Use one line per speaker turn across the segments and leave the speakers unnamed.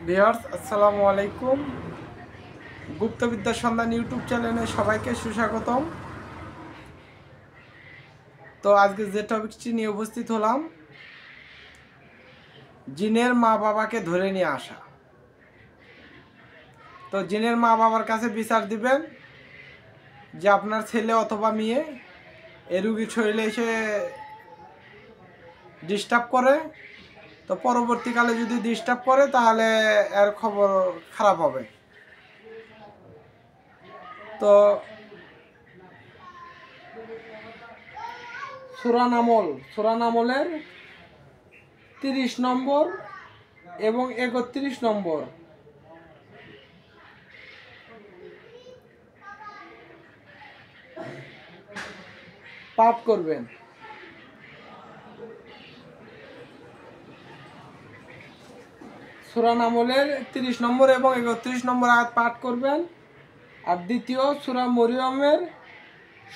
Viewers আসসালামু আলাইকুম। গুপ্তবিদ্যার সন্ধান ইউটিউব চ্যানেলে সবাইকে সুস্বাগতম। তো আজকে যে টপিকটি নিয়ে উপস্থিত হলাম, জিনের মা বাবাকে ধরে নিয়ে আসা। তো জিনের মা বাবার কাছে বিচার দিবেন যে আপনার ছেলে অথবা মেয়ে এ রুগীর শরীরে এসে ডিস্টার্ব করে। তো পরবর্তীকালে যদি ডিস্টার্ব করে তাহলে এর খবর খারাপ হবে। তো সূরা নামলের 30 নম্বর এবং 31 নম্বর পাঠ করবেন। সূরা নামলের 30 নম্বর এবং 31 নম্বর আয়াত পাঠ করবেন। আর দ্বিতীয় সূরা মরিয়মের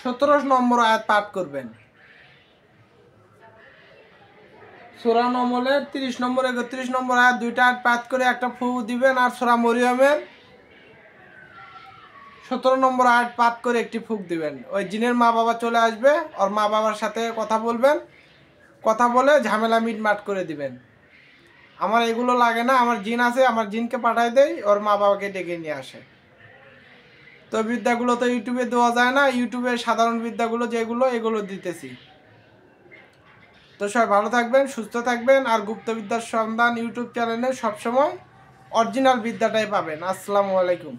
17 নম্বর আয়াত পাঠ করবেন। সূরা নামলের 30 নম্বর 31 নম্বর আয়াত দুইটা আয়াত পাঠ করে একটা ফু দিবেন, আর সূরা মরিয়মের 17 নম্বর আয়াত পাঠ করে একটি ফুক দিবেন। ওই জিনের মা বাবা চলে আসবে, ওর মা বাবার সাথে কথা বলবেন, কথা বলে ঝামেলা মিটমাট করে দিবেন। আমার এগুলো লাগে না, আমার জিন আছে, আমার জিনকে পাঠাই দেই, ওর মা বাবাকে ডেকে নিয়ে আসে। তো বিদ্যাগুলো তো ইউটিউবে দেওয়া যায় না, ইউটিউবে সাধারণ বিদ্যাগুলো যেগুলো এগুলো দিতেছি। তো সবাই ভালো থাকবেন, সুস্থ থাকবেন, আর গুপ্তবিদ্যার সন্ধান ইউটিউব চ্যানেলে সবসময় অরিজিনাল বিদ্যাটাই পাবেন। আসসালামু আলাইকুম।